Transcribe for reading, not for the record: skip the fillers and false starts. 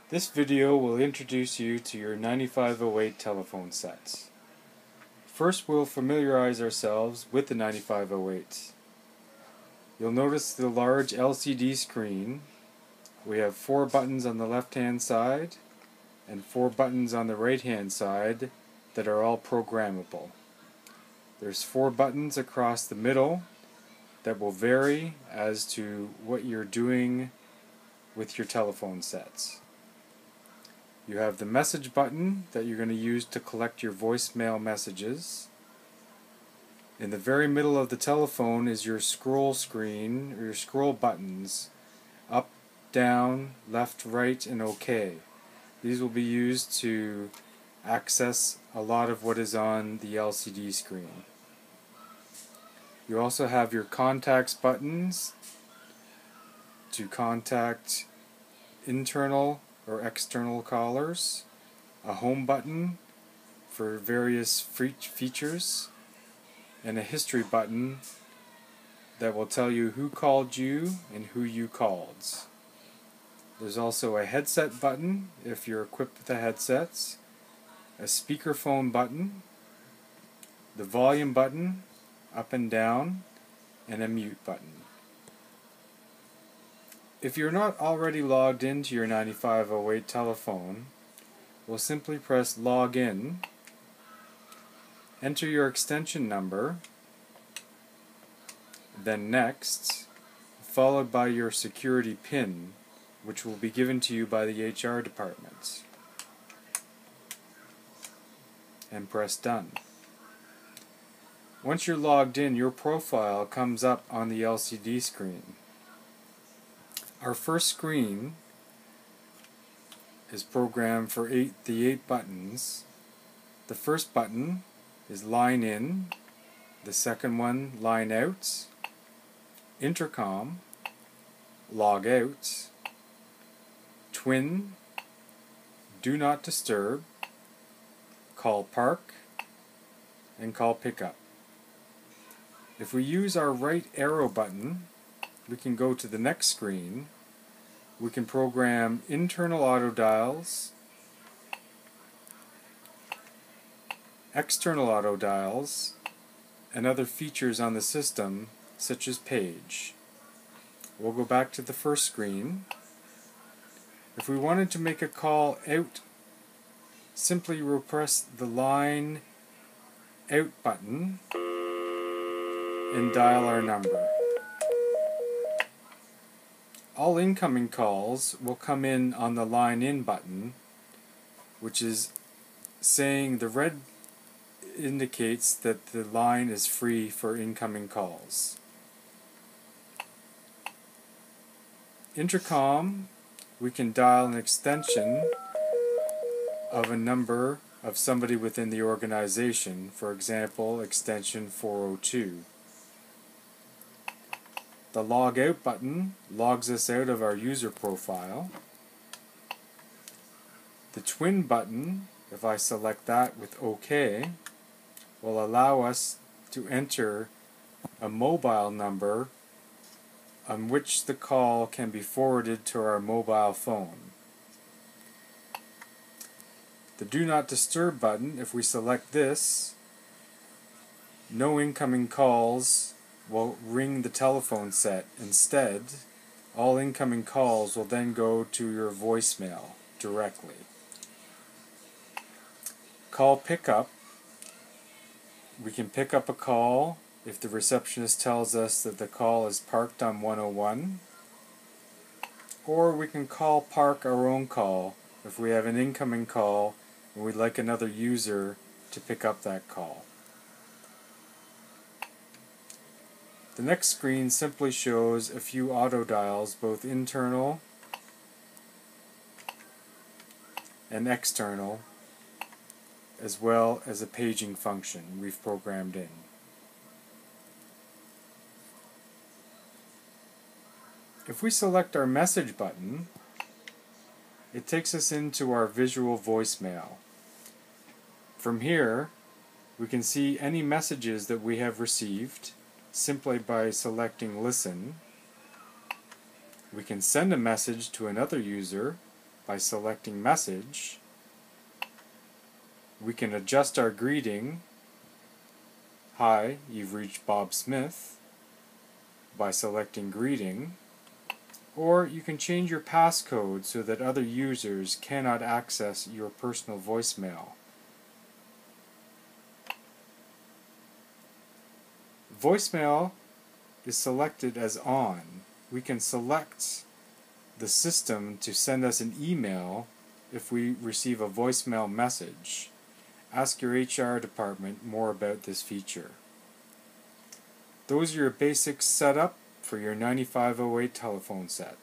This video will introduce you to your 9508 telephone sets. First, we'll familiarize ourselves with the 9508. You'll notice the large LCD screen. We have 4 buttons on the left-hand side and 4 buttons on the right-hand side that are all programmable. There's 4 buttons across the middle that will vary as to what you're doing with your telephone sets. You have the message button that you're going to use to collect your voicemail messages. In the very middle of the telephone is your scroll screen, or your scroll buttons, up, down, left, right, and OK. These will be used to access a lot of what is on the LCD screen. You also have your contacts buttons to contact internal or external callers, a home button for various features, and a history button that will tell you who called you and who you called. There's also a headset button if you're equipped with the headsets, a speakerphone button, the volume button up and down, and a mute button. If you're not already logged into your 9508 telephone, we'll simply press Login, enter your extension number, then Next, followed by your security PIN, which will be given to you by the HR department, and press Done. Once you're logged in, your profile comes up on the LCD screen. Our first screen is programmed for the 8 buttons. The first button is Line In, the second one Line Out, Intercom, Log Out, Twin, Do Not Disturb, Call Park, and Call Pickup. If we use our right arrow button, we can go to the next screen. We can program internal auto dials, external auto dials, and other features on the system such as page. We'll go back to the first screen. If we wanted to make a call out, simply we'll press the Line Out button and dial our number. All incoming calls will come in on the Line In button, which is saying the red indicates that the line is free for incoming calls. Intercom, we can dial an extension of a number of somebody within the organization, for example, extension 402. The Log Out button logs us out of our user profile. The Twin button, if I select that with OK, will allow us to enter a mobile number on which the call can be forwarded to our mobile phone. The Do Not Disturb button, if we select this, no incoming calls will ring the telephone set. Instead, all incoming calls will then go to your voicemail directly. Call Pickup, we can pick up a call if the receptionist tells us that the call is parked on 101, or we can call park our own call if we have an incoming call and we'd like another user to pick up that call. The next screen simply shows a few auto dials, both internal and external, as well as a paging function we've programmed in. If we select our message button, it takes us into our visual voicemail. From here, we can see any messages that we have received simply by selecting Listen. We can send a message to another user by selecting Message. We can adjust our greeting, "Hi, you've reached Bob Smith," by selecting Greeting. Or you can change your passcode so that other users cannot access your personal voicemail. Voicemail is selected as on. We can select the system to send us an email if we receive a voicemail message. Ask your HR department more about this feature. Those are your basic setup for your 9508 telephone set.